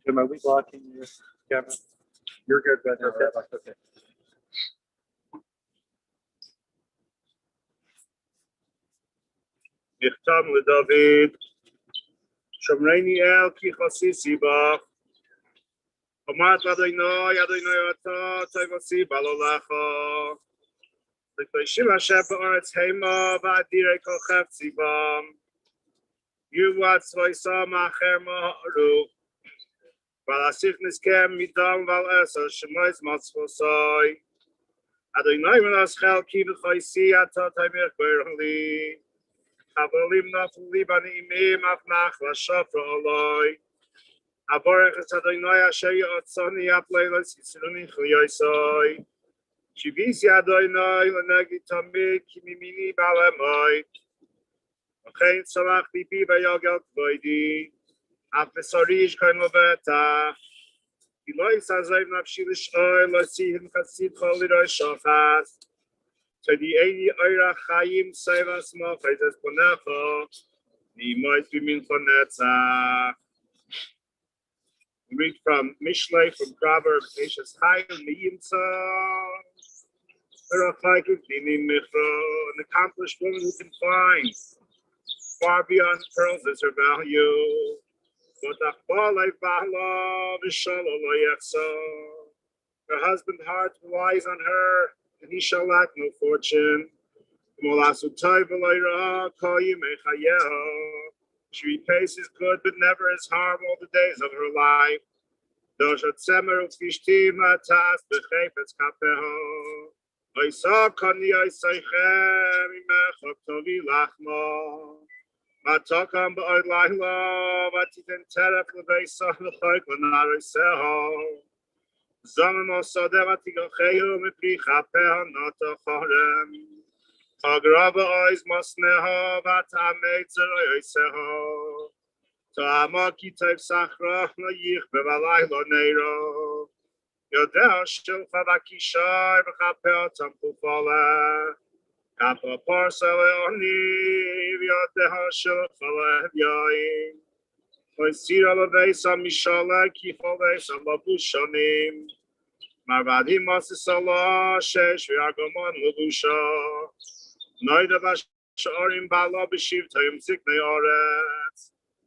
Am I weak blocking your camera? You're good, but okay. נכתב לדוד, שומרני אל כי חסיסי בך, אמרת אדוני אתה תבוסי בעלולך, לקדושים אשר בארץ המה ואדירי כל חפצי בם, יהיו צבאיסם אחר מהרו, Valasifnis kem midam val esa shemois matzvosai. Adonai v'naschel ki v'choisi atat haymech berli. Chavolim nafli bani imim afnach v'shafra oloi. Aborech es Adonai asher yotzoni apleilos yisruni chuyoisoi. Shivisi Adonai l'negi tamid ki mimini ba'alemoy. V'chein tzalach bibi v'yogel kvoidi. Af v'sorish koin l'vetach. Iloi sazayv nafshi l'shoy l'sihim chasid chol l'roi shochas. Tadi eini oira chayim seivas mochais es ponecho. Nimoit b'min chonetzach. We read from Mishlei, from Proverbs, Eishes Chayim Miyimtza. An accomplished woman who can find far beyond pearls is her value. Her husband's heart relies on her, and he shall lack no fortune. She repays his good, but never his harm all the days of her life. I saw Kani, I say, Matakam by Lila, Vatitan Teref, Levesa, the Hoiklanari Seho. Zamano Sadevatigo Heo, Mipricha, Nota Horem. Agrava eyes must neha, Vatamate, Seho. Tamaki type Sachra, Nayich, Bevalai, Nero. Yodel shel chavakishar v'chapel tampufala. Kappa parsele oniv yodel shel chalev yaim. Oisira leveisa mishala ki choveisa labushanim. Marvadim masisala shesh v'argomon levusha. Noida v'sharim bala b'shivtayim ziknei oretz.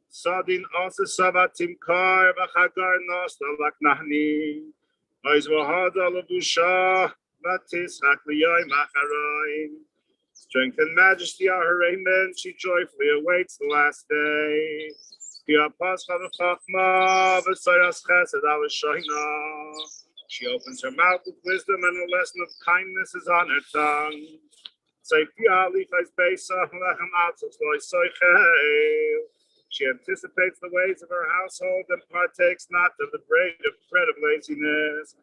Sadin asisavatim kar v'chagar nas lalaknahni. Strength and majesty are her raiment. She joyfully awaits the last day. She opens her mouth with wisdom, and a lesson of kindness is on her tongue. She anticipates the ways of her household and partakes not of the bread of laziness.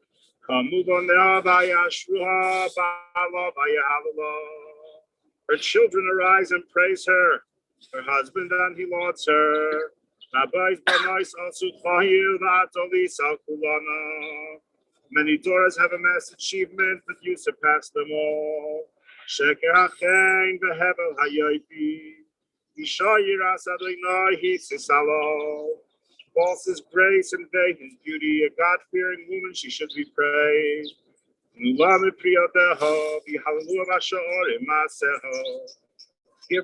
Her children arise and praise her. Her husband and he lauds her. Many daughters have amassed achievement, but you surpass them all. False is grace and vain is beauty. A God-fearing woman, she should be praised. Give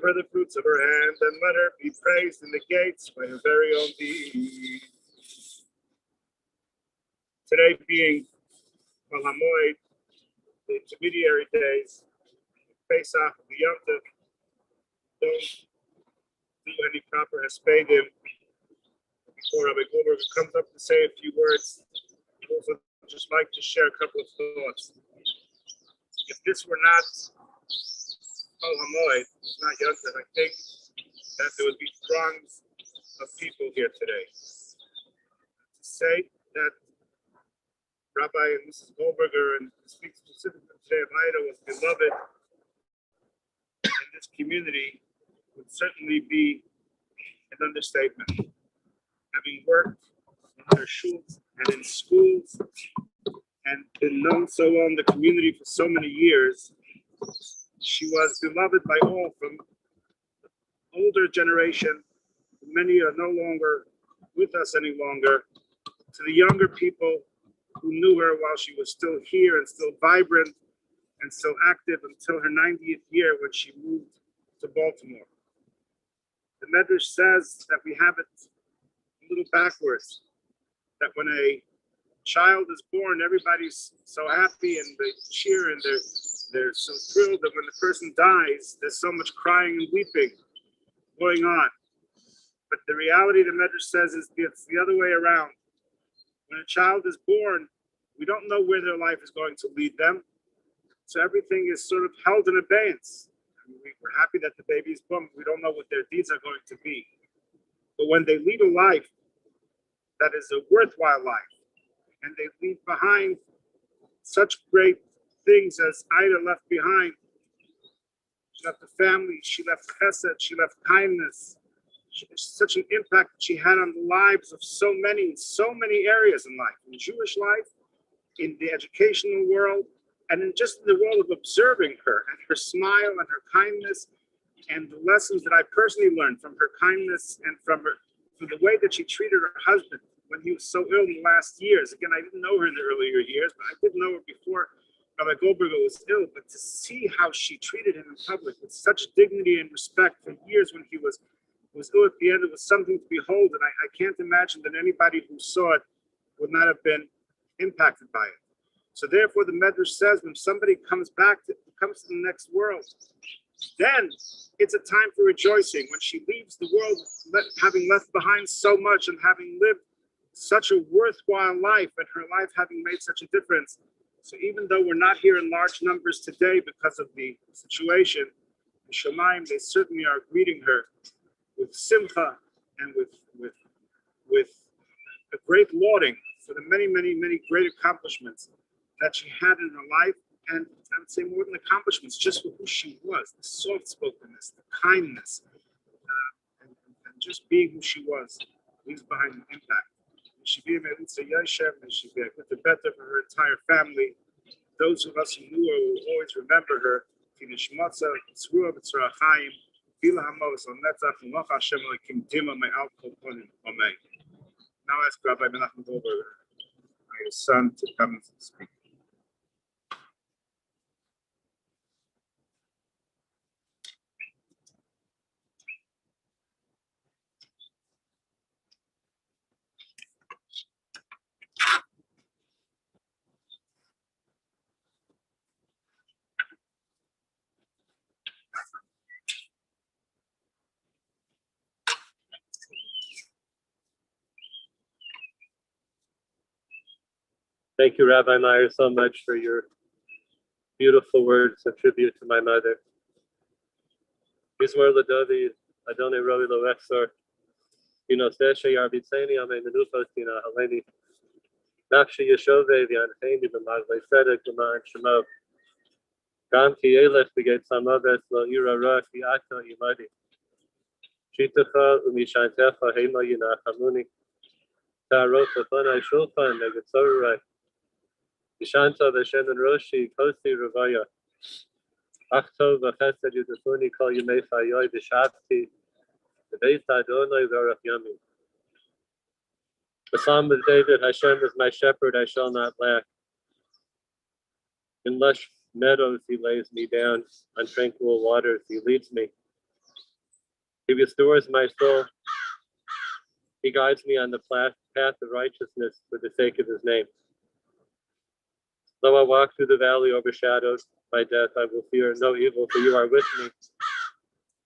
her the fruits of her hand, and let her be praised in the gates by her very own deed. Today being Malamoid, the intermediary days, Pesach, the Yom Tov, don't do any proper hespedim before Rabbi Goldberger comes up to say a few words. I'd also just like to share a couple of thoughts. If this were not Kol Hamoed, not Yom Tov, I think that there would be throngs of people here today. To say that Rabbi and Mrs. Goldberger, and to speak specifically today of Ida, was beloved in this community would certainly be an understatement. Having worked in their shuls and in schools and been known so well in the community for so many years, she was beloved by all, from the older generation, many are no longer with us any longer, to the younger people who knew her while she was still here and still vibrant and still active until her 90th year when she moved to Baltimore. The Medrash says that we have it a little backwards, that when a child is born, everybody's so happy and they cheer and they're so thrilled, that when the person dies, there's so much crying and weeping going on. But the reality, the Medrash says, is it's the other way around. When a child is born, we don't know where their life is going to lead them. So everything is sort of held in abeyance. We're happy that the baby is born. We don't know what their deeds are going to be. But when they lead a life that is a worthwhile life, and they leave behind such great things as Ida left behind. She left a family, she left chesed, she left kindness. Such an impact that she had on the lives of so many areas in life, in Jewish life, in the educational world, and in just in the world of observing her and her smile and her kindness and the lessons that I personally learned from her kindness and from the way that she treated her husband when he was so ill in the last years. Again, I didn't know her in the earlier years, but I did know her before Rabbi Goldberger was ill. But to see how she treated him in public with such dignity and respect for years when he was ill at the end, it was something to behold. And I can't imagine that anybody who saw it would not have been impacted by it. So therefore, the Medrash says when somebody comes to the next world, then it's a time for rejoicing. When she leaves the world, having left behind so much and having lived such a worthwhile life, and her life having made such a difference. So even though we're not here in large numbers today because of the situation, in Shemaim, they certainly are greeting her with simcha and with a great lauding for the many great accomplishments that she had in her life. And I would say more than accomplishments, just for who she was, the soft-spokenness, the kindness, and just being who she was, leaves behind an impact. She be a Melitza Yoshev, and she be a good better for her entire family. Those of us who knew her will always remember her. Tinishmotza, Tzrua, B'tzra Chaim, Bila Hamos, on Netzach, and Loch Hashem, Kim Dima, Me Al Koponim, Amen. Now I ask Rabbi Menachem Goldberger, my son, to come and speak. Thank you, Rabbi Meyer, so much for your beautiful words of tribute to my mother. Yismor Ladovi, Adonai Roi Lo Echsor, Inoseshe Yarbitzeni, Amen Menufostina, Haleni, Nafshi Yeshove, V'yancheini, B'maglei Tzedek, B'ma'an Shemo, Gam Ki Elech, B'get Samaves, Lo Ira Ra, Ki Ata Yimadi, Shitacha, Umishantecha, Hema Yinachamuni, Ta'arot Chachonai Shulchan, Negetzorai, Yishanta V'Shem and Roshi, Kosi Ravaya, Achto V'Chesed Yudafuni Kol Yemei Chayoi V'Shavti, V'Beis Adonai V'Arach Yami. The Psalm of David, Hashem is my shepherd, I shall not lack. In lush meadows he lays me down, on tranquil waters he leads me. He restores my soul. He guides me on the path of righteousness for the sake of his name. Though I walk through the valley overshadowed by death, I will fear no evil, for you are with me.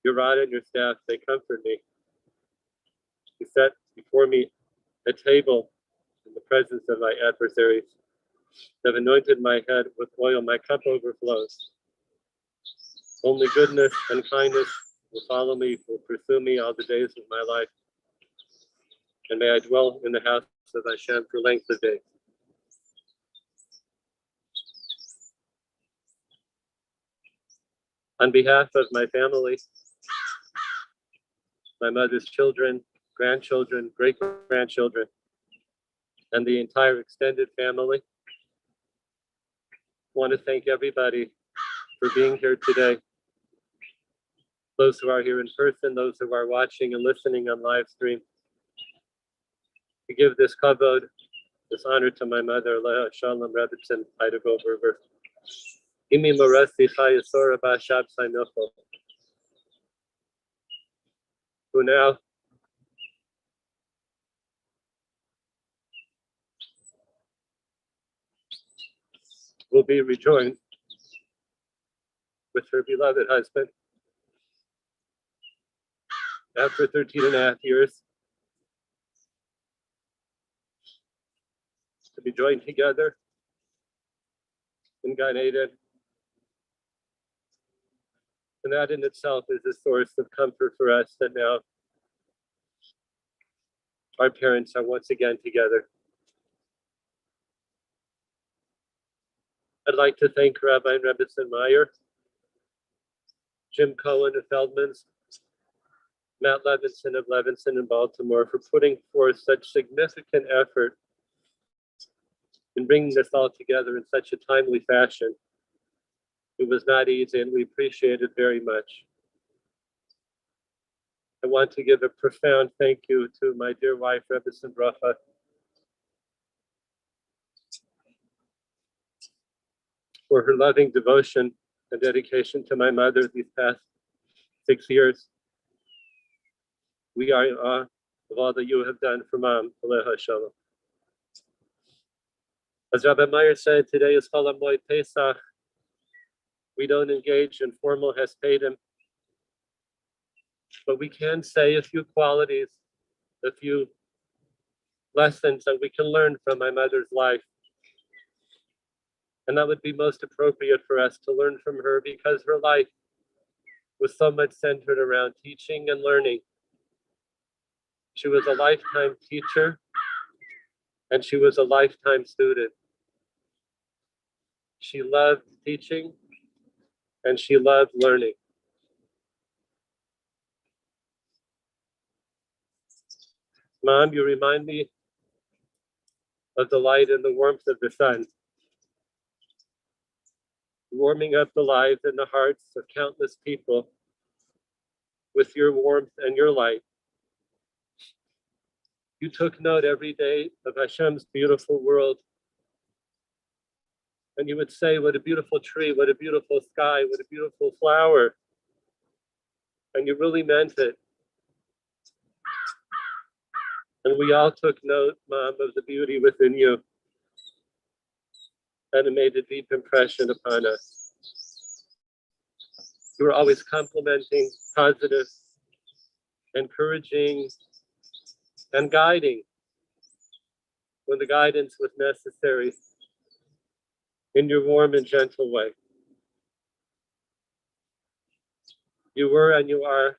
Your rod and your staff, they comfort me. You set before me a table in the presence of my adversaries. You have anointed my head with oil, my cup overflows. Only goodness and kindness will follow me, will pursue me all the days of my life. And may I dwell in the house of Hashem for length of days. On behalf of my family, my mother's children, grandchildren, great-grandchildren, and the entire extended family, I want to thank everybody for being here today. Those who are here in person, those who are watching and listening on live stream. To give this kavod, this honor to my mother, Leah Shalom Rebbitzin, Ida Goldberger. Imi Moresi Chayasora Bashab Sainocho. Who now will be rejoined with her beloved husband after 13 and a half years to be joined together in Gan Eden. And that in itself is a source of comfort for us that now our parents are once again together. I'd like to thank Rabbi and Rebbetzin Meyer, Jim Cohen of Feldman's, Matt Levinson of Levinson in Baltimore for putting forth such significant effort in bringing this all together in such a timely fashion. It was not easy, and we appreciate it very much. I want to give a profound thank you to my dear wife, Rebbetzin Bracha, for her loving devotion and dedication to my mother these past 6 years. We are in awe of all that you have done for Mom. Aleha Shalom. As Rabbi Meyer said, today is Chol HaMoed Pesach. We don't engage in formal hespedim, but we can say a few qualities, a few lessons that we can learn from my mother's life. And that would be most appropriate for us to learn from her because her life was so much centered around teaching and learning. She was a lifetime teacher and she was a lifetime student. She loved teaching and she loved learning. Mom, you remind me of the light and the warmth of the sun, warming up the lives and the hearts of countless people with your warmth and your light. You took note every day of Hashem's beautiful world. And you would say, what a beautiful tree, what a beautiful sky, what a beautiful flower. And you really meant it. And we all took note, Mom, of the beauty within you. And it made a deep impression upon us. You were always complimenting, positive, encouraging, and guiding when the guidance was necessary in your warm and gentle way. You were and you are a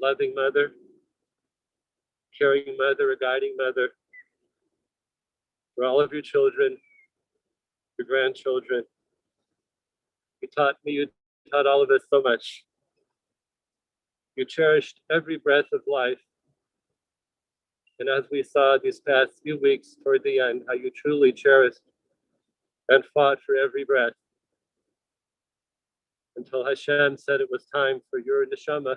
loving mother, caring mother, a guiding mother for all of your children, your grandchildren. You taught me, you taught all of us so much. You cherished every breath of life. And as we saw these past few weeks toward the end, how you truly cherished and fought for every breath until Hashem said it was time for your neshama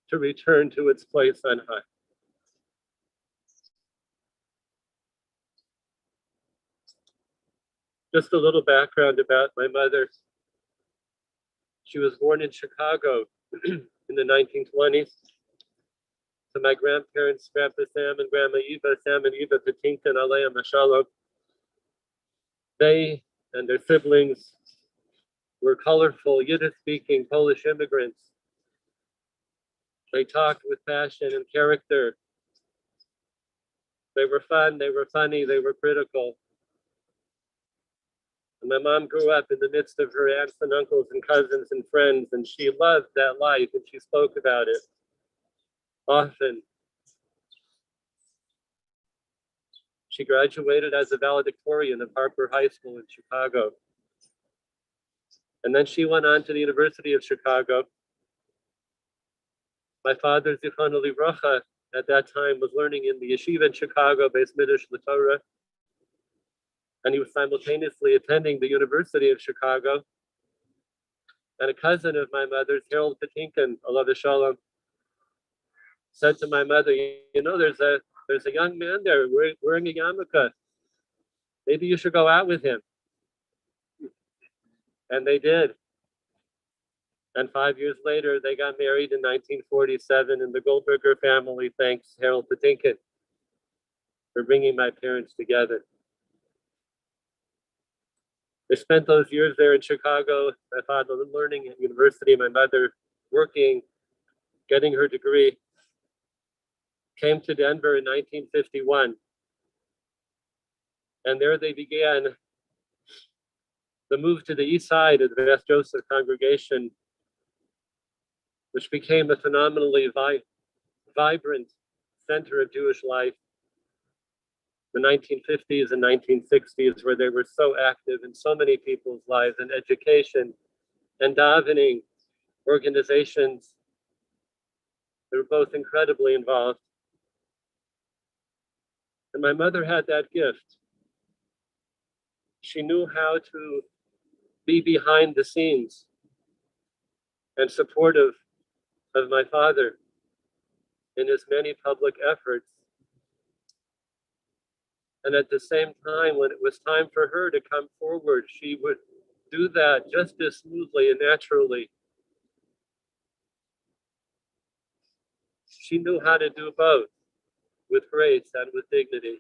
to return to its place on high. Just a little background about my mother. She was born in Chicago in the 1920s. To my grandparents, Grandpa Sam and Grandma Eva, Sam and Eva Patinkin, Aleim Mashalom. They and their siblings were colorful, Yiddish-speaking Polish immigrants. They talked with passion and character. They were fun, they were funny, they were critical. And my mom grew up in the midst of her aunts and uncles and cousins and friends, and she loved that life and she spoke about it often. She graduated as a valedictorian of Harper High School in Chicago. And then she went on to the University of Chicago. My father, Zichrono Livracha, at that time was learning in the yeshiva in Chicago, Beis Midrash LaTorah. And he was simultaneously attending the University of Chicago. And a cousin of my mother's, Harold Patinkin, Alav Shalom, said to my mother, you know, there's a young man there wearing a yarmulke. Maybe you should go out with him. And they did. And 5 years later, they got married in 1947, and the Goldberger family thanks Harold Patinkin for bringing my parents together. They spent those years there in Chicago, my father learning at university, my mother working, getting her degree. Came to Denver in 1951 And there they began the move to the east side of the Beth Joseph congregation, which became a phenomenally vibrant center of Jewish life. The 1950s and 1960s, where they were so active in so many people's lives, in education and davening, organizations. They were both incredibly involved. And my mother had that gift. She knew how to be behind the scenes and supportive of my father in his many public efforts. And at the same time, when it was time for her to come forward, she would do that just as smoothly and naturally. She knew how to do both with grace and with dignity.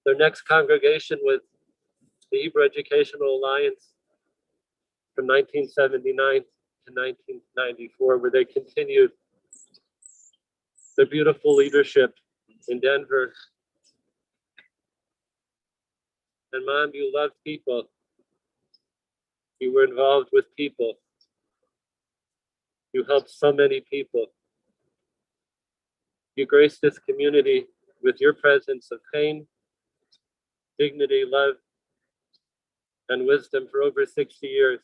Their next congregation was the Hebrew Educational Alliance from 1979 to 1994, where they continued the beautiful leadership in Denver. And Mom, you loved people. You were involved with people. You helped so many people. You graced this community with your presence of pain, dignity, love, and wisdom for over 60 years.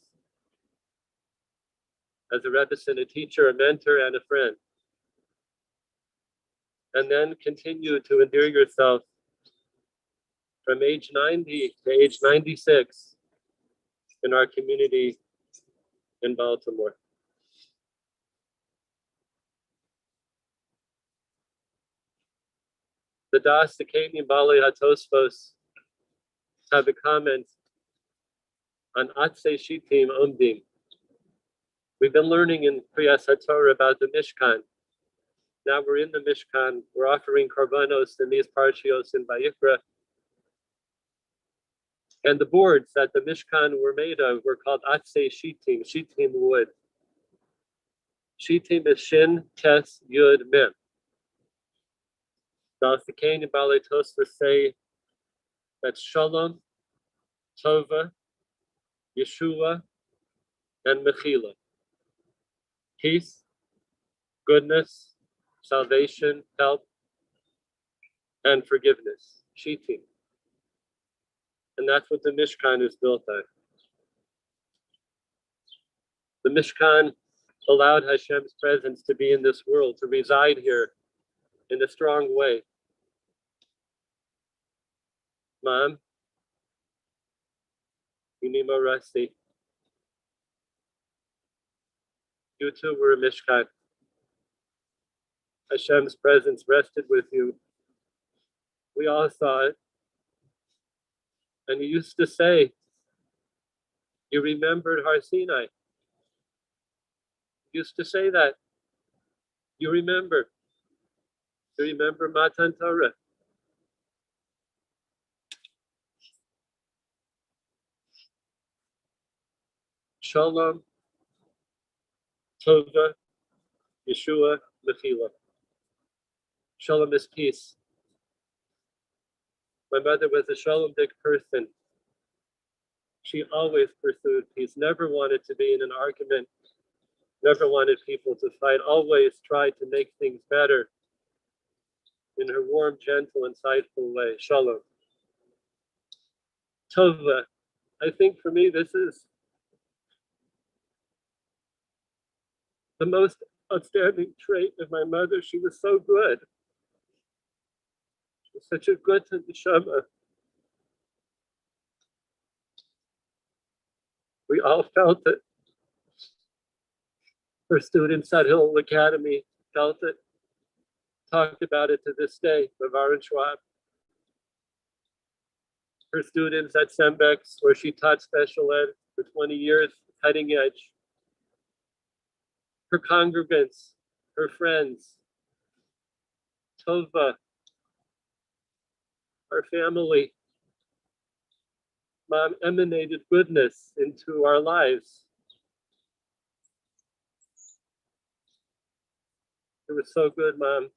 As a Rebbetzin, a teacher, a mentor, and a friend. And then continue to endear yourself from age 90 to age 96 in our community in Baltimore. The Das Dekeni Bali Hatosfos have a comment on Atse Shitim Omdim. We've been learning in Kriyas HaTorah about the Mishkan. Now we're in the Mishkan. We're offering korbanos in these parshios in Vayikra. And the boards that the Mishkan were made of were called Atse Shitim, Shitim wood. Shitim is Shin, Tes, Yud, Mem. The Dekeni Bali Tosfos say that Shalom, Tova, Yeshua, and Mechila. Peace, goodness, salvation, help, and forgiveness. Shitim. And that's what the Mishkan is built on. The Mishkan allowed Hashem's presence to be in this world, to reside here in a strong way. Mom, Unima Rasi, you too were a Mishkan. Hashem's presence rested with you. We all saw it. And you used to say, you remembered Har Sinai. You used to say that. You remember. You remember Matan Torah. Shalom, Tova, Yeshua, Mechila. Shalom is peace. My mother was a shalomdik person. She always pursued peace, never wanted to be in an argument, never wanted people to fight, always tried to make things better in her warm, gentle, insightful way. Shalom. Tova. I think for me, this is the most outstanding trait of my mother. She was so good. She was such a good neshama. We all felt it. Her students at Hill Academy felt it, talked about it to this day, Bavar and Schwab. Her students at Sembex, where she taught special ed for 20 years, cutting edge. Her congregants, her friends, Tova, our family. Mom emanated goodness into our lives. It was so good, Mom.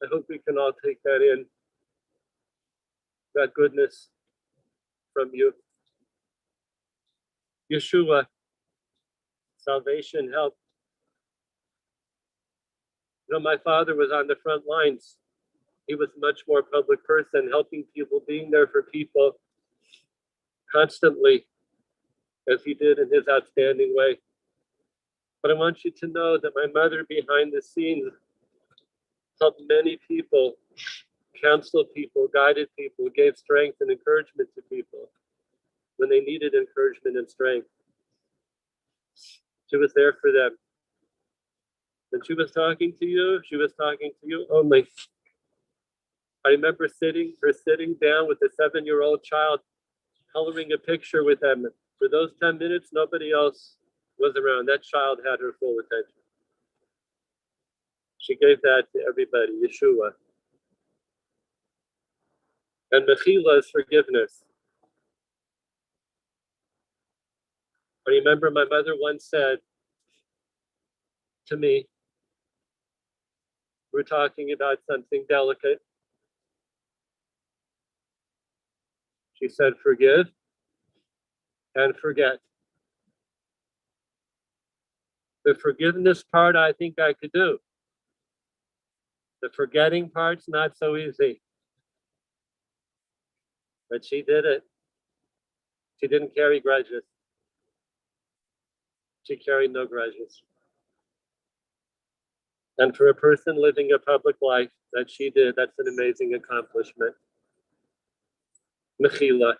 I hope we can all take that in, that goodness from you. Yeshua, salvation, help. You know, my father was on the front lines. He was a much more public person, helping people, being there for people constantly, as he did in his outstanding way. But I want you to know that my mother behind the scenes helped many people, counseled people, guided people, gave strength and encouragement to people when they needed encouragement and strength. She was there for them. When she was talking to you, she was talking to you only. I remember her sitting down with a 7-year-old child, coloring a picture with them. For those 10 minutes, nobody else was around. That child had her full attention. She gave that to everybody, Yeshua. And Mechila is forgiveness. I remember my mother once said to me, we're talking about something delicate. She said, forgive and forget. The forgiveness part, I think I could do. The forgetting part's not so easy. But she did it. She didn't carry grudges. She carried no grudges. And for a person living a public life that she did, that's an amazing accomplishment. Mechila,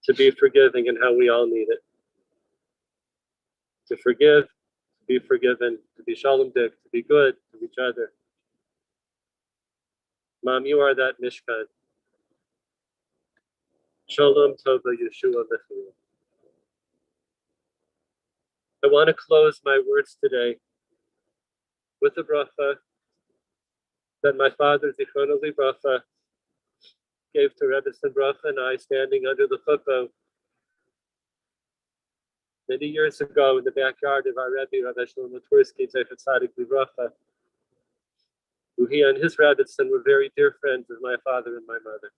to be forgiving, and how we all need it. To forgive, to be forgiven, to be shalom dik, to be good to each other. Mom, you are that Mishkan. Shalom Tova Yeshua Mechila. I want to close my words today with a bracha that my father, Zichrono Livracha, gave to Rebbe Bracha and I standing under the chuppah many years ago in the backyard of our Rebbe, Rabbi Shlomo Twersky, Zechat Tzadik Livracha, who he and his Rebbetzin were very dear friends of my father and my mother.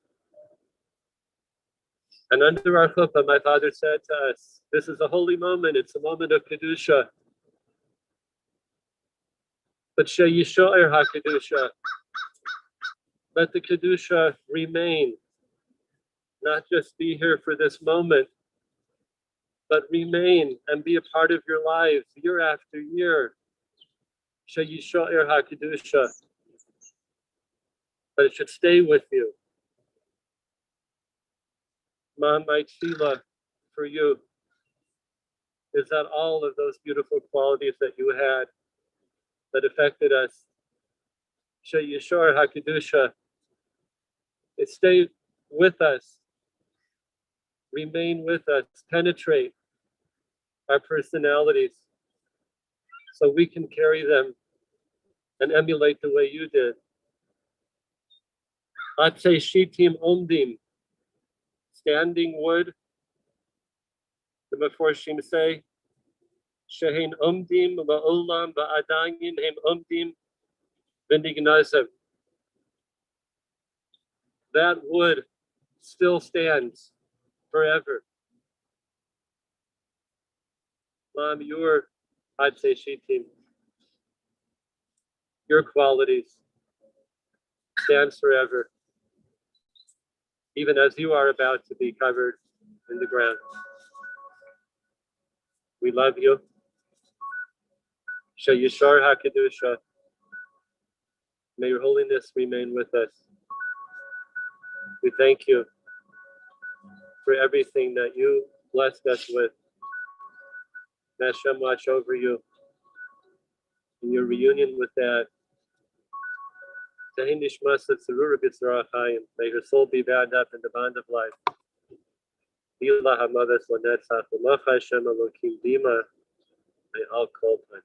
And under our chuppah, my father said to us, this is a holy moment, it's a moment of Kedusha. But Sheyisho'er HaKedusha, let the Kedusha remain, not just be here for this moment, but remain and be a part of your lives year after year. Sheyisho'er HaKedusha, but it should stay with you. Mom, my tefillah for you is that all of those beautiful qualities that you had that affected us, Sheyisho'er HaKedusha, it stay with us, remain with us, penetrate our personalities so we can carry them and emulate the way you did. Atzei shitim omdim, standing wood. The Meforshim say, shehein omdim la'olam ba'adayin hem omdim v'nignazev. That wood still stands forever. Mom, your Atzei shitim, your qualities stands forever, even as you are about to be covered in the ground. We love you. Sheyishar HaKedusha. May your holiness remain with us. We thank you for everything that you blessed us with. May Hashem watch over you in your reunion with that. May her soul be bound up in the bond of life. May all call upon.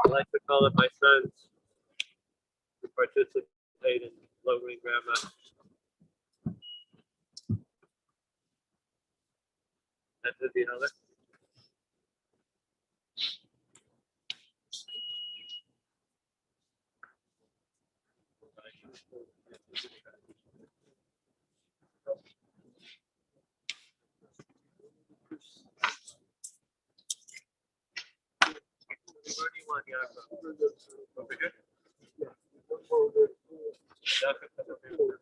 I'd like to call up my sons to participate in lowering grandma. And to the other. on, Yaakov. Over here? Yaakov, come over here.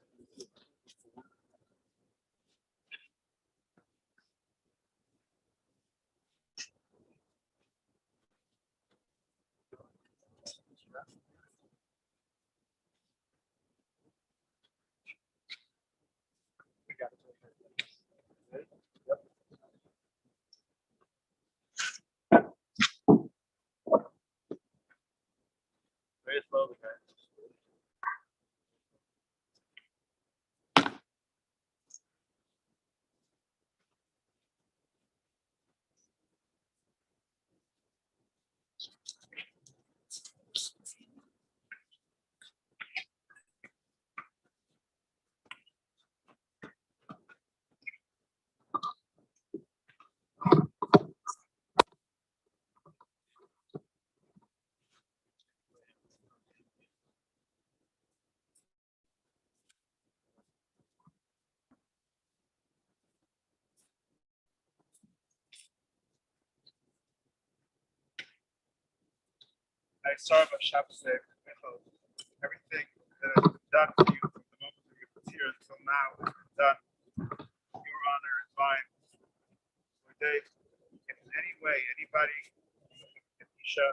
Very slowly, guys. I saw about Shabbos Day, everything that has been done for you from the moment that you put here until now has been done. Your honor is mine. Today, if in any way anybody, Isha,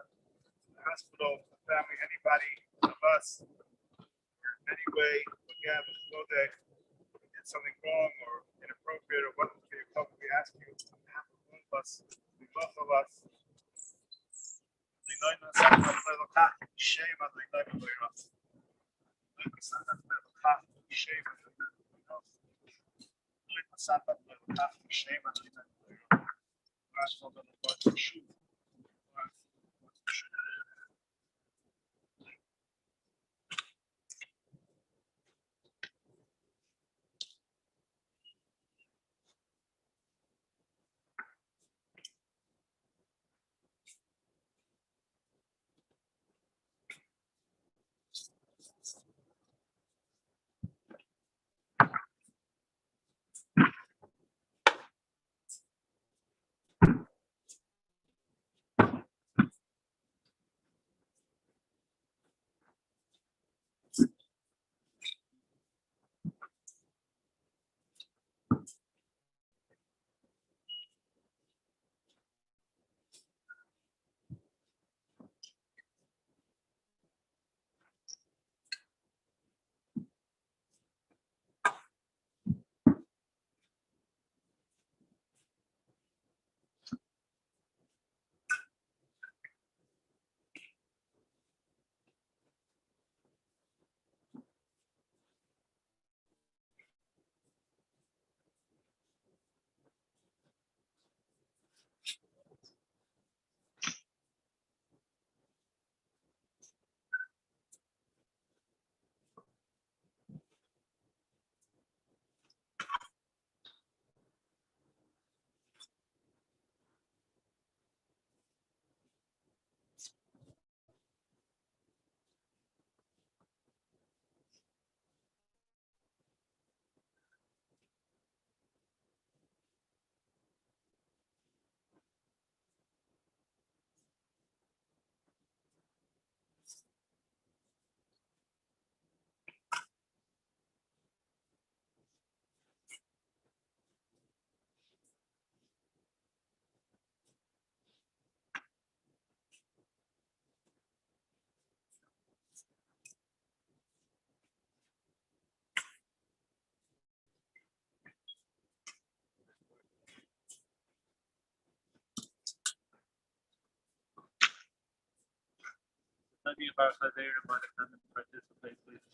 the hospital, the family, anybody of us, in any way, again, did something wrong or inappropriate or what for your help, we ask you on behalf of all of us, both of us. Any of our Chazayim want to come and participate, please?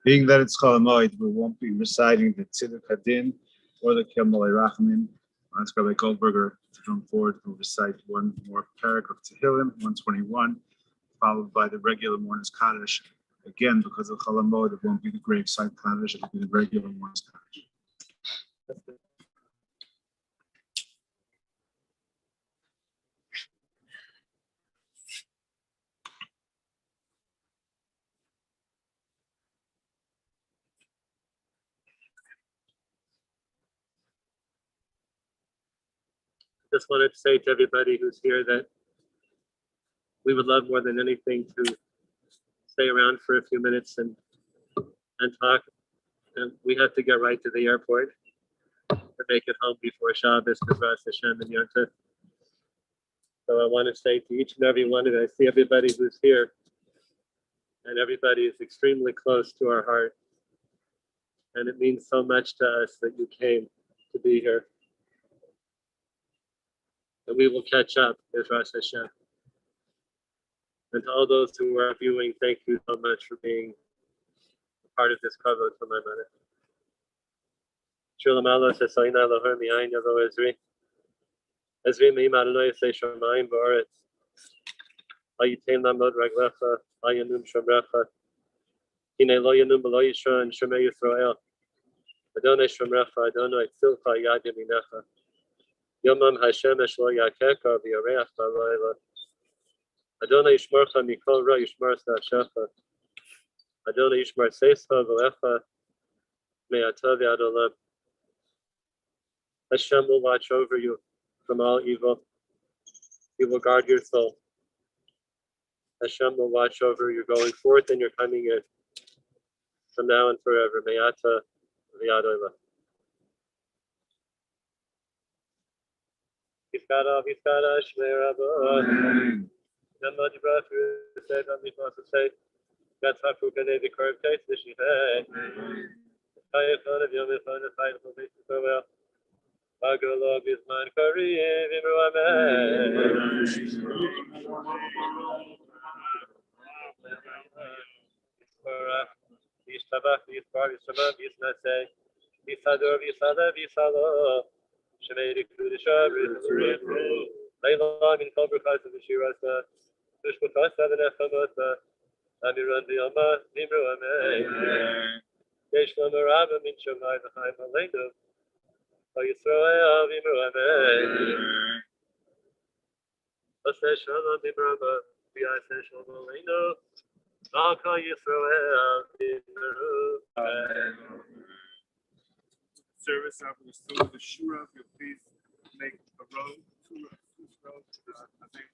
Being that it's Chol Hamoed, we won't be reciting the Tziduk Hadin or the Kemal Rachmin. I'll ask Rabbi Goldberger to come forward and recite one more parak of Tehillim, 121, followed by the regular morning's Kaddish. Again, because of Chol Hamoed, it won't be the great side Kaddish, it'll be the regular morning's Kaddish. Just wanted to say to everybody who's here that we would love more than anything to stay around for a few minutes and talk. And we have to get right to the airport to make it home before Shabbos, Bezras Hashem and Yom Tov. So I want to say to each and every one of you, I see everybody who's here, and everybody is extremely close to our heart. And it means so much to us that you came to be here. And we will catch up, Bezras Hashem. And to all those who are viewing, thank you so much for being a part of this kavod for my mother. Shulam Allah Sasayna Lahar Mi'ayin Yavo Ezri. Ezri Me'im Adonai Yisei Shamayim Ba'aretz. Ayitain Lamod Raglecha, Ayanum Shomrecha. Hine Lo Yanum B'lo Yisra and Shemei Yisrael. Adonai Shomrecha, Adonai Tzilcha Yad Yaminecha. Yomam Hashemesh Lo Yakeka V'yareach Ba'layla. Adonai Yishmarcha Mikol Ra Yishmar Sa'ashecha. Adonai Yishmar Seischa V'lecha Me'atah V'ad Olam. Hashem will watch over you from all evil. He will guard your soul. Hashem will watch over your going forth and your coming in from now and forever. Me'atah V'ad Olam. Yifkada V'yifkada Shmei Rabba. Yamad Yibra Say Gam Yifas Say Gatzafu Ganei V'Korb Kais V'Shihei Chayefon of Yom Yefon of Chayefon of Yisrael Agolo Bizman Karim V'Imru Amen Yishtabach Yishbar Yishtamah Yisnaseh Yisador Yisada Yisalo Shemei Kudisha B'Tzureh Leila Min Kol Bruchas V'Shirasa Tushbukasa V'Nechamota Amiran V'Yama V'Imru Amen Yesh Lama Rabba Min Shemai V'Chaim Aleinu Yisrael V'Imru Amen Aseh Shalom V'Imrama V'Aseh Shalom Aleinu V'Al Kol Yisrael V'Imru Amen service. I will assume the Shura, if you'll please make a row, two rows, I think.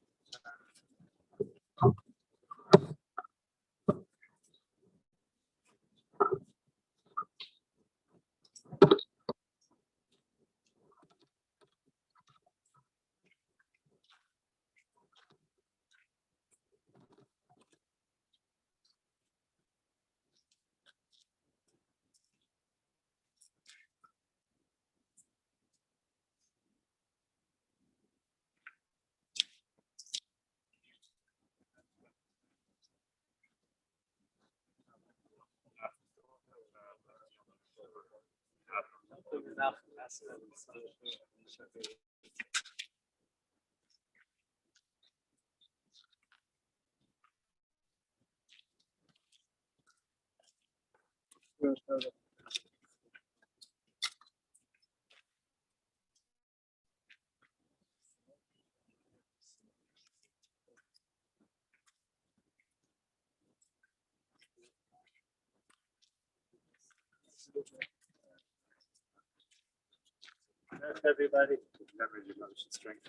Everybody. Leverage emotion strength.